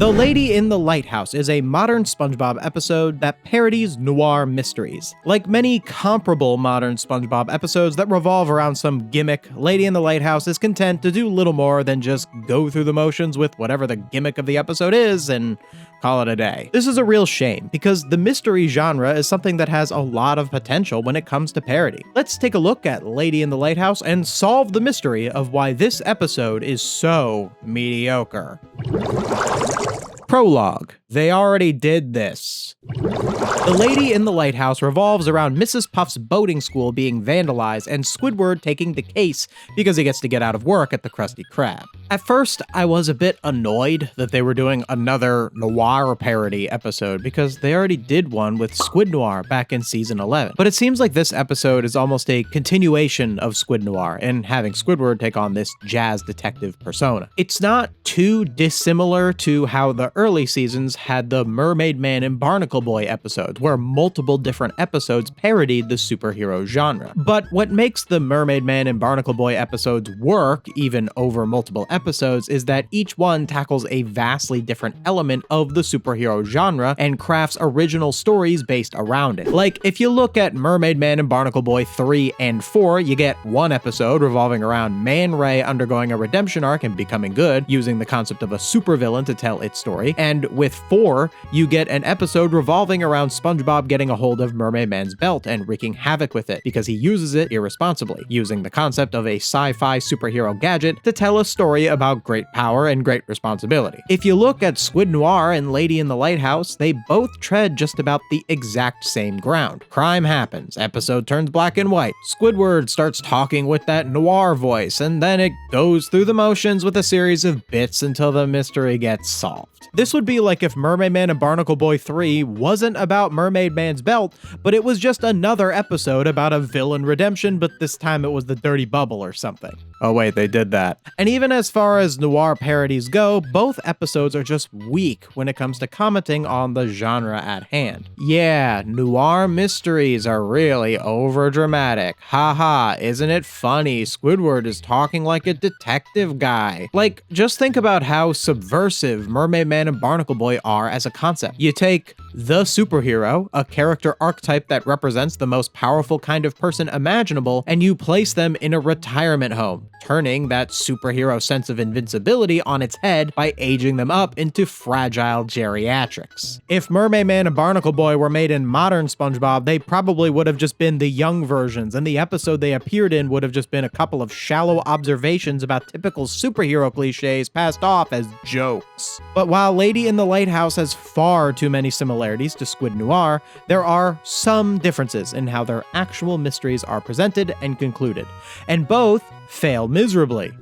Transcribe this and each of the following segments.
The Lady in the Lighthouse is a modern SpongeBob episode that parodies noir mysteries. Like many comparable modern SpongeBob episodes that revolve around some gimmick, Lady in the Lighthouse is content to do little more than just go through the motions with whatever the gimmick of the episode is and call it a day. This is a real shame, because the mystery genre is something that has a lot of potential when it comes to parody. Let's take a look at Lady in the Lighthouse and solve the mystery of why this episode is so mediocre. Prologue. They already did this. The Lady in the Lighthouse revolves around Mrs. Puff's boating school being vandalized and Squidward taking the case because he gets to get out of work at the Krusty Krab. At first, I was a bit annoyed that they were doing another noir parody episode because they already did one with Squid Noir back in season 11. But it seems like this episode is almost a continuation of Squid Noir and having Squidward take on this jazz detective persona. It's not too dissimilar to how the early seasons had the Mermaid Man and Barnacle Boy episodes, where multiple different episodes parodied the superhero genre. But what makes the Mermaid Man and Barnacle Boy episodes work, even over multiple episodes, is that each one tackles a vastly different element of the superhero genre and crafts original stories based around it. Like, if you look at Mermaid Man and Barnacle Boy 3 and 4, you get one episode revolving around Man Ray undergoing a redemption arc and becoming good, using the concept of a supervillain to tell its story, and with 4, you get an episode revolving around SpongeBob getting a hold of Mermaid Man's belt and wreaking havoc with it because he uses it irresponsibly, using the concept of a sci-fi superhero gadget to tell a story about great power and great responsibility. If you look at Squid Noir and Lady in the Lighthouse, they both tread just about the exact same ground. Crime happens, episode turns black and white, Squidward starts talking with that noir voice, and then it goes through the motions with a series of bits until the mystery gets solved. This would be like if Mermaid Man and Barnacle Boy 3 wasn't about Mermaid Man's belt, but it was just another episode about a villain redemption, but this time it was the Dirty Bubble or something. Oh wait, they did that. And even as far as noir parodies go, both episodes are just weak when it comes to commenting on the genre at hand. Yeah, noir mysteries are really overdramatic. Haha, isn't it funny? Squidward is talking like a detective guy. Like, just think about how subversive Mermaid Man and Barnacle Boy are as a concept. You take the superhero, a character archetype that represents the most powerful kind of person imaginable, and you place them in a retirement home, turning that superhero sense of invincibility on its head by aging them up into fragile geriatrics. If Mermaid Man and Barnacle Boy were made in modern SpongeBob, they probably would have just been the young versions, and the episode they appeared in would have just been a couple of shallow observations about typical superhero cliches passed off as jokes. But while Lady in the Lighthouse has far too many similarities to Squid Noir, there are some differences in how their actual mysteries are presented and concluded, and both fail miserably.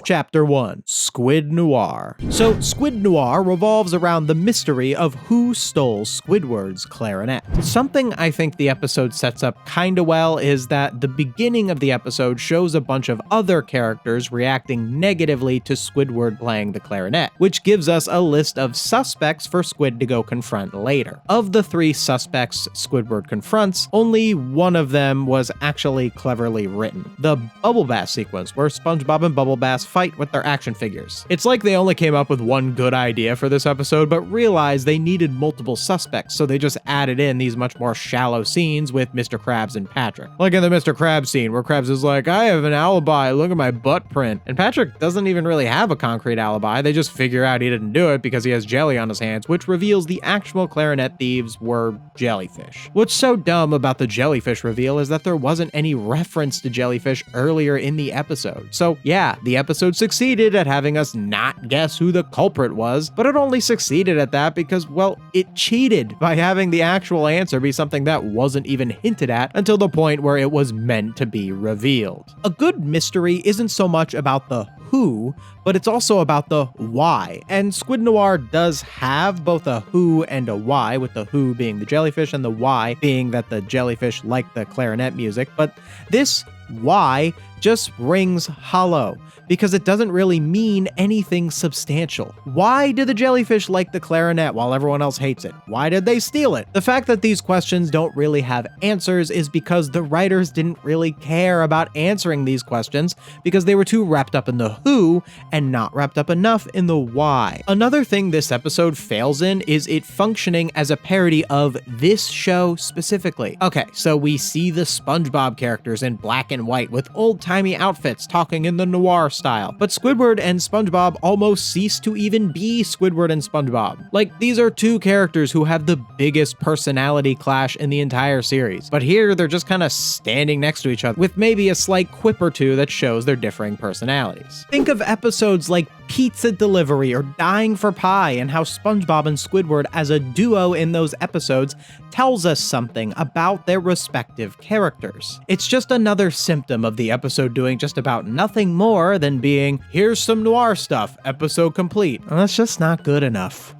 Chapter 1. Squid Noir. So, Squid Noir revolves around the mystery of who stole Squidward's clarinet. Something I think the episode sets up kinda well is that the beginning of the episode shows a bunch of other characters reacting negatively to Squidward playing the clarinet, which gives us a list of suspects for Squid to go confront later. Of the 3 suspects Squidward confronts, only one of them was actually cleverly written. The Bubble Bass sequence, where SpongeBob and Bubble Bass fight with their action figures. It's like they only came up with one good idea for this episode, but realized they needed multiple suspects, so they just added in these much more shallow scenes with Mr. Krabs and Patrick. Like in the Mr. Krabs scene, where Krabs is like, I have an alibi, look at my butt print. And Patrick doesn't even really have a concrete alibi, they just figure out he didn't do it because he has jelly on his hands, which reveals the actual clarinet thieves were jellyfish. What's so dumb about the jellyfish reveal is that there wasn't any reference to jellyfish earlier in the episode. So yeah, the episode succeeded at having us not guess who the culprit was, but it only succeeded at that because, well, it cheated by having the actual answer be something that wasn't even hinted at until the point where it was meant to be revealed. A good mystery isn't so much about the who, but it's also about the why. And Squid Noir does have both a who and a why, with the who being the jellyfish and the why being that the jellyfish like the clarinet music, but this why just rings hollow, because it doesn't really mean anything substantial. Why did the jellyfish like the clarinet while everyone else hates it? Why did they steal it? The fact that these questions don't really have answers is because the writers didn't really care about answering these questions because they were too wrapped up in the who and not wrapped up enough in the why. Another thing this episode fails in is it functioning as a parody of this show specifically. Okay, so we see the SpongeBob characters in black and white with old-timey outfits talking in the noir style, but Squidward and SpongeBob almost cease to even be Squidward and SpongeBob. Like, these are two characters who have the biggest personality clash in the entire series, but here they're just kind of standing next to each other with maybe a slight quip or two that shows their differing personalities. Think of episodes like Pizza Delivery or Dying for Pie and how SpongeBob and Squidward as a duo in those episodes tells us something about their respective characters. It's just another symptom of the episode doing just about nothing more than being, here's some noir stuff, episode complete. And that's just not good enough.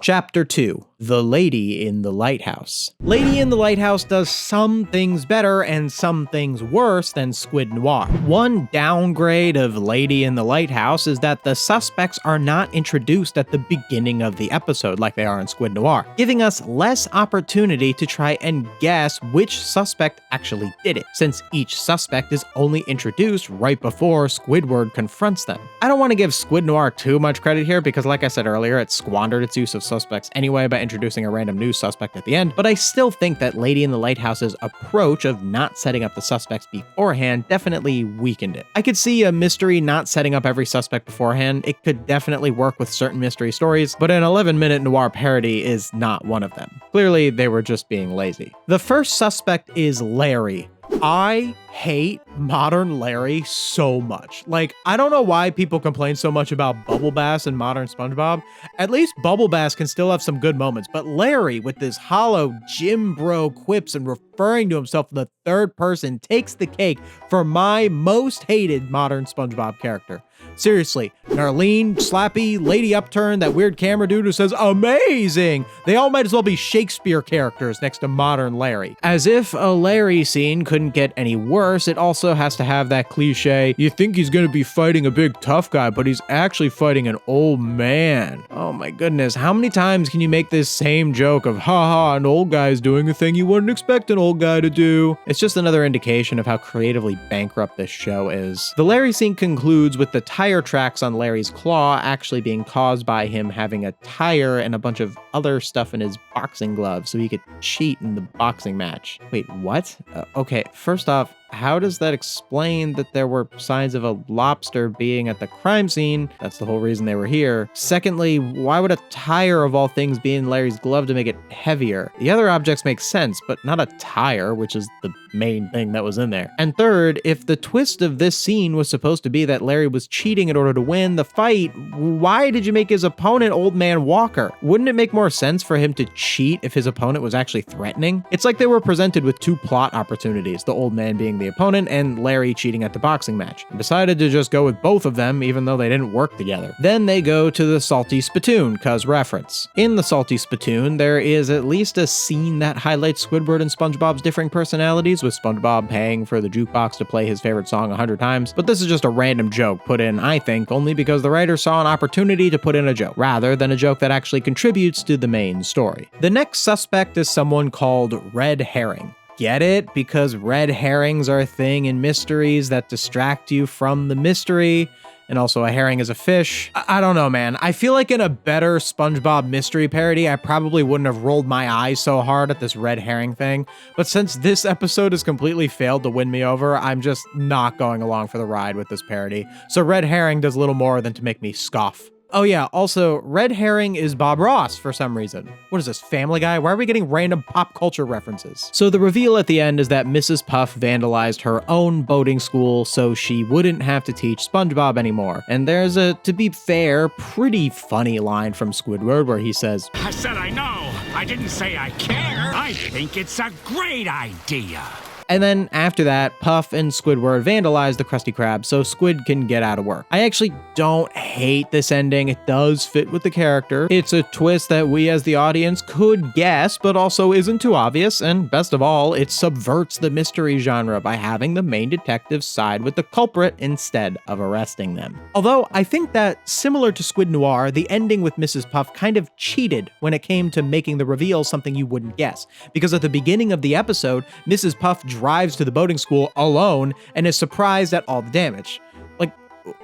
Chapter 2. The Lady in the Lighthouse. Lady in the Lighthouse does some things better and some things worse than Squid Noir. One downgrade of Lady in the Lighthouse is that the suspects are not introduced at the beginning of the episode like they are in Squid Noir, giving us less opportunity to try and guess which suspect actually did it, since each suspect is only introduced right before Squidward confronts them. I don't want to give Squid Noir too much credit here because, like I said earlier, it squandered its use of suspects anyway by introducing a random new suspect at the end, but I still think that Lady in the Lighthouse's approach of not setting up the suspects beforehand definitely weakened it. I could see a mystery not setting up every suspect beforehand. It could definitely work with certain mystery stories, but an 11-minute noir parody is not one of them. Clearly, they were just being lazy. The first suspect is Larry. I hate modern Larry so much. Like, I don't know why people complain so much about Bubble Bass and modern SpongeBob. At least Bubble Bass can still have some good moments, but Larry, with this hollow Jim Bro quips and referring to himself in the third person, takes the cake for my most hated modern SpongeBob character. Seriously, Narlene, Slappy, Lady Upturn, that weird camera dude who says amazing. They all might as well be Shakespeare characters next to modern Larry. As if a Larry scene couldn't get any worse, it also has to have that cliche, you think he's gonna be fighting a big tough guy, but he's actually fighting an old man. Oh my goodness, how many times can you make this same joke of, haha, an old guy's doing a thing you wouldn't expect an old guy to do? It's just another indication of how creatively bankrupt this show is. The Larry scene concludes with the tire tracks on Larry's claw actually being caused by him having a tire and a bunch of other stuff in his boxing gloves so he could cheat in the boxing match. Wait, what? Okay, first off, how does that explain that there were signs of a lobster being at the crime scene? That's the whole reason they were here. Secondly, why would a tire of all things be in Larry's glove to make it heavier? The other objects make sense, but not a tire, which is the main thing that was in there. And third, if the twist of this scene was supposed to be that Larry was cheating in order to win the fight, why did you make his opponent Old Man Walker? Wouldn't it make more sense for him to cheat if his opponent was actually threatening? It's like they were presented with two plot opportunities, the old man being the opponent and Larry cheating at the boxing match, and decided to just go with both of them even though they didn't work together. Then they go to the Salty Spittoon, cause reference. In the Salty Spittoon, there is at least a scene that highlights Squidward and SpongeBob's differing personalities, with SpongeBob paying for the jukebox to play his favorite song 100 times, but this is just a random joke put in, I think, only because the writer saw an opportunity to put in a joke, rather than a joke that actually contributes to the main story. The next suspect is someone called Red Herring. Get it? Because red herrings are a thing in mysteries that distract you from the mystery, and also a herring is a fish. I don't know, man. I feel like in a better SpongeBob mystery parody, I probably wouldn't have rolled my eyes so hard at this red herring thing, but since this episode has completely failed to win me over, I'm just not going along for the ride with this parody. So red herring does little more than to make me scoff. Oh yeah, also, Red Herring is Bob Ross for some reason. What is this, Family Guy? Why are we getting random pop culture references? So the reveal at the end is that Mrs. Puff vandalized her own boating school so she wouldn't have to teach SpongeBob anymore. And there's a, to be fair, pretty funny line from Squidward where he says, I said I know. I didn't say I care. I think it's a great idea. And then after that, Puff and Squidward vandalize the Krusty Krab so Squid can get out of work. I actually don't hate this ending. It does fit with the character. It's a twist that we as the audience could guess, but also isn't too obvious, and best of all, it subverts the mystery genre by having the main detective side with the culprit instead of arresting them. Although I think that, similar to Squid Noir, the ending with Mrs. Puff kind of cheated when it came to making the reveal something you wouldn't guess, because at the beginning of the episode, Mrs. Puff drives to the boating school alone and is surprised at all the damage. Like,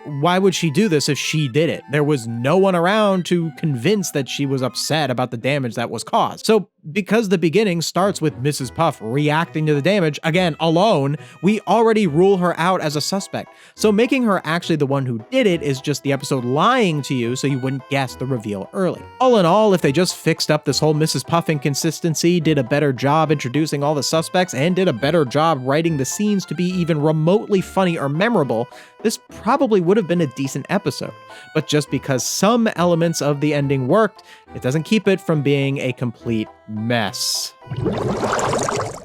why would she do this if she did it? There was no one around to convince that she was upset about the damage that was caused. So because the beginning starts with Mrs. Puff reacting to the damage, again, alone, we already rule her out as a suspect. So making her actually the one who did it is just the episode lying to you so you wouldn't guess the reveal early. All in all, if they just fixed up this whole Mrs. Puff inconsistency, did a better job introducing all the suspects, and did a better job writing the scenes to be even remotely funny or memorable, this probably would have been a decent episode. But just because some elements of the ending worked, it doesn't keep it from being a complete mess.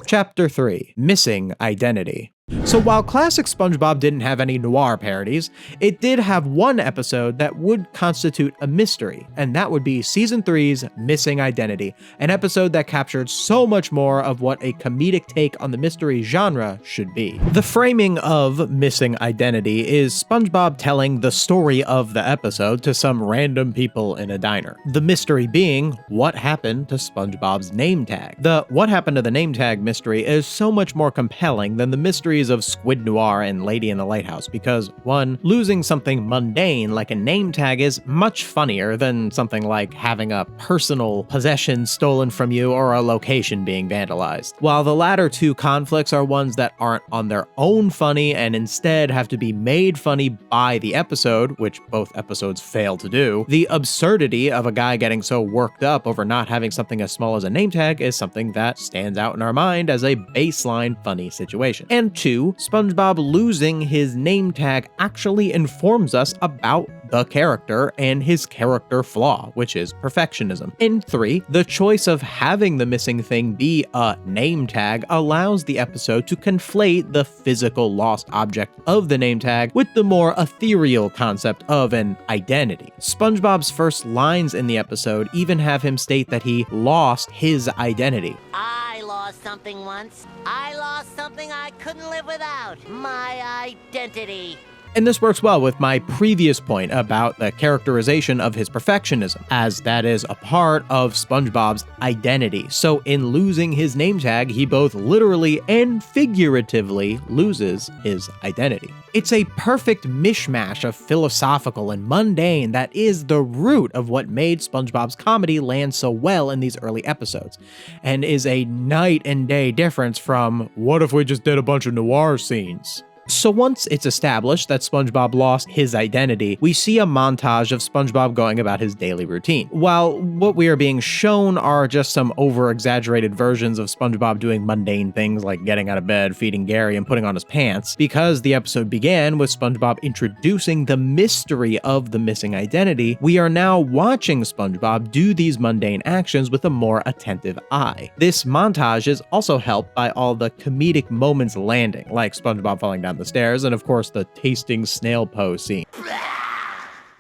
Chapter 3: Missing Identity. So while classic SpongeBob didn't have any noir parodies, it did have one episode that would constitute a mystery, and that would be Season 3's Missing Identity, an episode that captured so much more of what a comedic take on the mystery genre should be. The framing of Missing Identity is SpongeBob telling the story of the episode to some random people in a diner. The mystery being, what happened to SpongeBob's name tag? The what happened to the name tag mystery is so much more compelling than the mysteries of Squid Noir and Lady in the Lighthouse because, one, losing something mundane like a name tag is much funnier than something like having a personal possession stolen from you or a location being vandalized. While the latter two conflicts are ones that aren't on their own funny and instead have to be made funny by the episode, which both episodes fail to do, the absurdity of a guy getting so worked up over not having something as small as a name tag is something that stands out in our mind as a baseline funny situation. And two, SpongeBob losing his name tag actually informs us about the character and his character flaw, which is perfectionism. And three, the choice of having the missing thing be a name tag allows the episode to conflate the physical lost object of the name tag with the more ethereal concept of an identity. SpongeBob's first lines in the episode even have him state that he lost his identity. I lost something once. I lost something I couldn't live without. My identity. And this works well with my previous point about the characterization of his perfectionism, as that is a part of SpongeBob's identity. So in losing his name tag, he both literally and figuratively loses his identity. It's a perfect mishmash of philosophical and mundane that is the root of what made SpongeBob's comedy land so well in these early episodes, and is a night and day difference from, what if we just did a bunch of noir scenes? So once it's established that SpongeBob lost his identity, we see a montage of SpongeBob going about his daily routine. While what we are being shown are just some over-exaggerated versions of SpongeBob doing mundane things like getting out of bed, feeding Gary, and putting on his pants, because the episode began with SpongeBob introducing the mystery of the missing identity, we are now watching SpongeBob do these mundane actions with a more attentive eye. This montage is also helped by all the comedic moments landing, like SpongeBob falling down the stairs, and of course the tasting snail pose scene.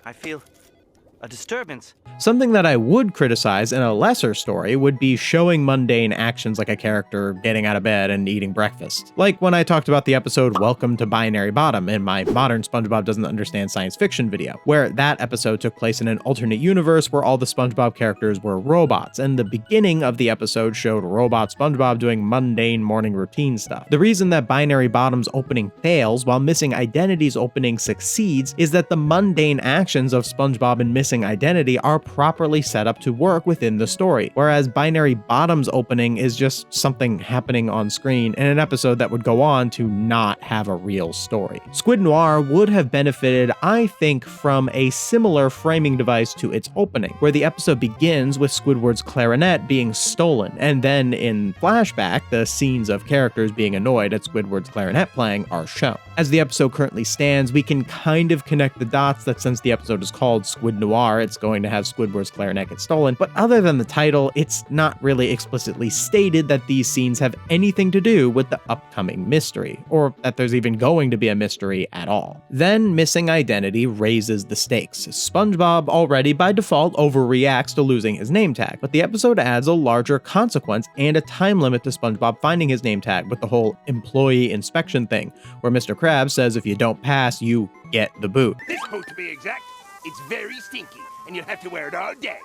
I feel a disturbance. Something that I would criticize in a lesser story would be showing mundane actions like a character getting out of bed and eating breakfast. Like when I talked about the episode Welcome to Binary Bottom in my Modern SpongeBob Doesn't Understand Science Fiction video, where that episode took place in an alternate universe where all the SpongeBob characters were robots, and the beginning of the episode showed robot SpongeBob doing mundane morning routine stuff. The reason that Binary Bottom's opening fails while Missing Identity's opening succeeds is that the mundane actions of SpongeBob and Missing Identity are properly set up to work within the story, whereas Binary Bottom's opening is just something happening on screen in an episode that would go on to not have a real story. Squid Noir would have benefited, I think, from a similar framing device to its opening, where the episode begins with Squidward's clarinet being stolen, and then in flashback, the scenes of characters being annoyed at Squidward's clarinet playing are shown. As the episode currently stands, we can kind of connect the dots that since the episode is called Squid Noir, it's going to have Squidward's clarinet get stolen, but other than the title, it's not really explicitly stated that these scenes have anything to do with the upcoming mystery, or that there's even going to be a mystery at all. Then missing identity raises the stakes. SpongeBob already by default overreacts to losing his name tag, but the episode adds a larger consequence and a time limit to SpongeBob finding his name tag with the whole employee inspection thing, where Mr. Krabs says if you don't pass, you get the boot. This boot, to be exact, it's very stinky, and you'll have to wear it all day.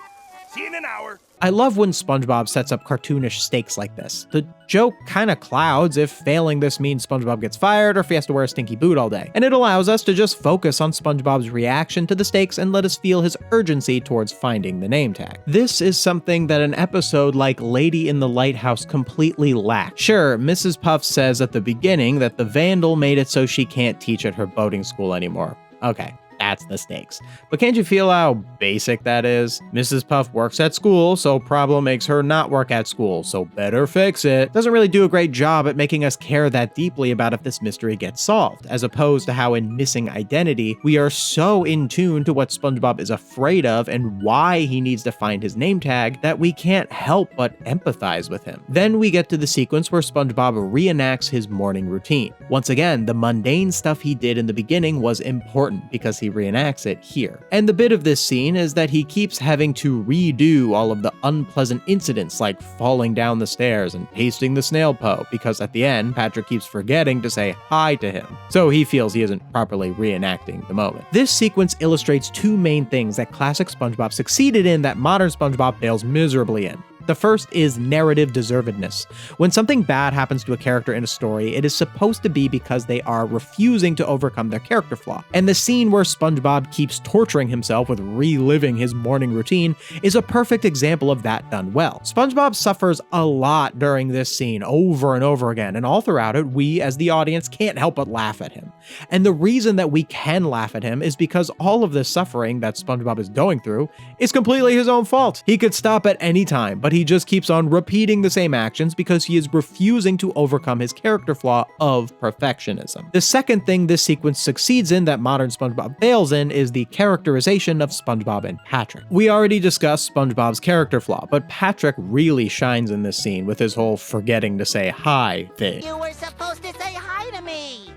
See you in an hour. I love when SpongeBob sets up cartoonish stakes like this. The joke kind of clouds if failing this means SpongeBob gets fired or if he has to wear a stinky boot all day. And it allows us to just focus on SpongeBob's reaction to the stakes and let us feel his urgency towards finding the name tag. This is something that an episode like Lady in the Lighthouse completely lacks. Sure, Mrs. Puff says at the beginning that the vandal made it so she can't teach at her boating school anymore. Okay. That's the stakes. But can't you feel how basic that is? Mrs. Puff works at school, so problem makes her not work at school, so better fix it. Doesn't really do a great job at making us care that deeply about if this mystery gets solved, as opposed to how in Missing Identity, we are so in tune to what SpongeBob is afraid of and why he needs to find his name tag that we can't help but empathize with him. Then we get to the sequence where SpongeBob reenacts his morning routine. Once again, the mundane stuff he did in the beginning was important because he reenacts it here. And the bit of this scene is that he keeps having to redo all of the unpleasant incidents like falling down the stairs and tasting the snail po, because at the end, Patrick keeps forgetting to say hi to him. So he feels he isn't properly reenacting the moment. This sequence illustrates two main things that classic SpongeBob succeeded in that modern SpongeBob fails miserably in. The first is narrative deservedness. When something bad happens to a character in a story, it is supposed to be because they are refusing to overcome their character flaw. And the scene where SpongeBob keeps torturing himself with reliving his morning routine is a perfect example of that done well. SpongeBob suffers a lot during this scene over and over again, and all throughout it, we as the audience can't help but laugh at him. And the reason that we can laugh at him is because all of this suffering that SpongeBob is going through is completely his own fault. He could stop at any time, but he just keeps on repeating the same actions because he is refusing to overcome his character flaw of perfectionism. The second thing this sequence succeeds in that modern SpongeBob fails in is the characterization of SpongeBob and Patrick. We already discussed SpongeBob's character flaw, but Patrick really shines in this scene with his whole forgetting to say hi thing. You were supposed to say hi to me.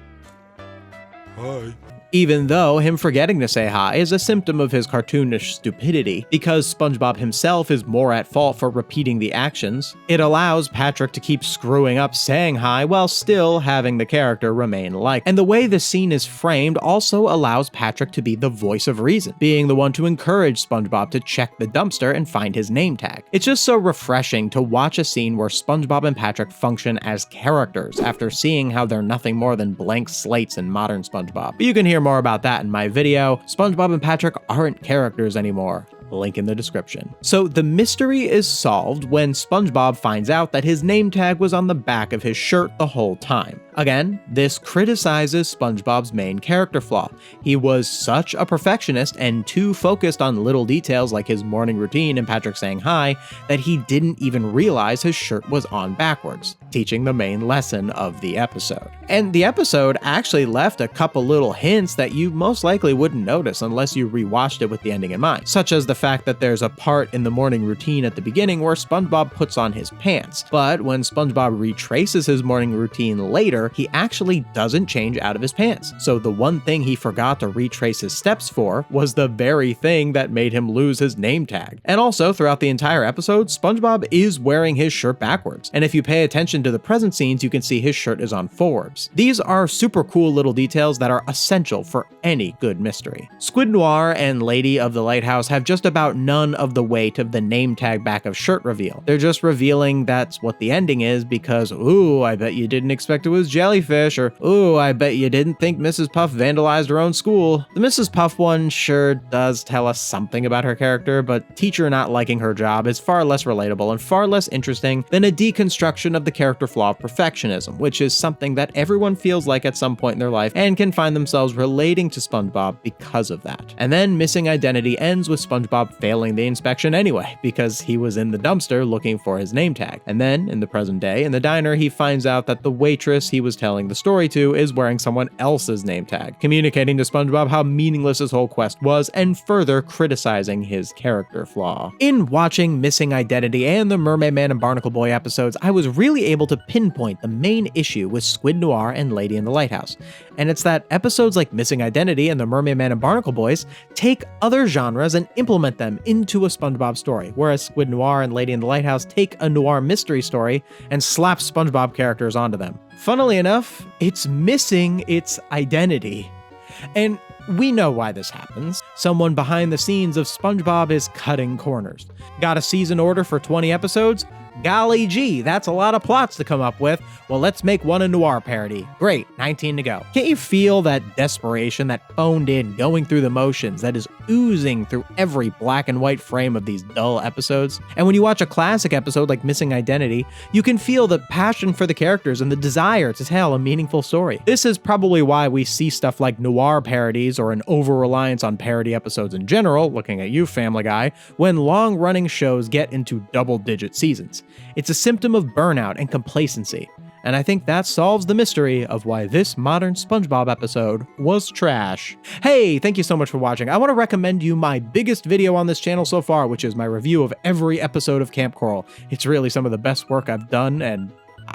Hi. Even though him forgetting to say hi is a symptom of his cartoonish stupidity, because SpongeBob himself is more at fault for repeating the actions, it allows Patrick to keep screwing up saying hi while still having the character remain like. And the way the scene is framed also allows Patrick to be the voice of reason, being the one to encourage SpongeBob to check the dumpster and find his name tag. It's just so refreshing to watch a scene where SpongeBob and Patrick function as characters after seeing how they're nothing more than blank slates in modern SpongeBob. But you can hear more about that in my video. SpongeBob and Patrick aren't characters anymore. Link in the description. So the mystery is solved when SpongeBob finds out that his name tag was on the back of his shirt the whole time. Again, this criticizes SpongeBob's main character flaw. He was such a perfectionist and too focused on little details like his morning routine and Patrick saying hi that he didn't even realize his shirt was on backwards, teaching the main lesson of the episode. And the episode actually left a couple little hints that you most likely wouldn't notice unless you rewatched it with the ending in mind, such as the fact that there's a part in the morning routine at the beginning where SpongeBob puts on his pants, but when SpongeBob retraces his morning routine later, he actually doesn't change out of his pants. So the one thing he forgot to retrace his steps for was the very thing that made him lose his name tag. And also, throughout the entire episode, SpongeBob is wearing his shirt backwards, and if you pay attention to the present scenes, you can see his shirt is on forwards. These are super cool little details that are essential for any good mystery. Squid Noir and Lady of the Lighthouse have just about none of the weight of the name tag back of shirt reveal. They're just revealing that's what the ending is because, ooh, I bet you didn't expect it was jellyfish, or ooh, I bet you didn't think Mrs. Puff vandalized her own school. The Mrs. Puff one sure does tell us something about her character, but teacher not liking her job is far less relatable and far less interesting than a deconstruction of the character flaw of perfectionism, which is something that everyone feels like at some point in their life and can find themselves relating to SpongeBob because of that. And then Missing Identity ends with SpongeBob SpongeBob failing the inspection anyway, because he was in the dumpster looking for his name tag. And then, in the present day, in the diner, he finds out that the waitress he was telling the story to is wearing someone else's name tag, communicating to SpongeBob how meaningless his whole quest was and further criticizing his character flaw. In watching Missing Identity and the Mermaid Man and Barnacle Boy episodes, I was really able to pinpoint the main issue with Squid Noir and Lady in the Lighthouse. And it's that episodes like Missing Identity and the Mermaid Man and Barnacle Boys take other genres and implement them into a SpongeBob story, whereas Squid Noir and Lady in the Lighthouse take a noir mystery story and slap SpongeBob characters onto them. Funnily enough, it's missing its identity. And we know why this happens. Someone behind the scenes of SpongeBob is cutting corners. Got a season order for 20 episodes? Golly gee, that's a lot of plots to come up with. Well, let's make one a noir parody. Great, 19 to go. Can't you feel that desperation, that phoned in, going through the motions that is oozing through every black and white frame of these dull episodes? And when you watch a classic episode like Missing Identity, you can feel the passion for the characters and the desire to tell a meaningful story. This is probably why we see stuff like noir parodies or an over-reliance on parody episodes in general, looking at you, Family Guy, when long-running shows get into double-digit seasons. It's a symptom of burnout and complacency, and I think that solves the mystery of why this modern SpongeBob episode was trash. Hey, thank you so much for watching. I want to recommend you my biggest video on this channel so far, which is my review of every episode of Camp Coral. It's really some of the best work I've done, and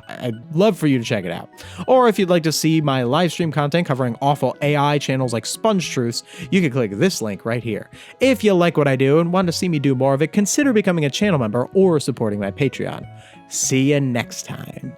I'd love for you to check it out. Or if you'd like to see my live stream content covering awful AI channels like Sponge Truths, you can click this link right here. If you like what I do and want to see me do more of it, consider becoming a channel member or supporting my Patreon. See you next time.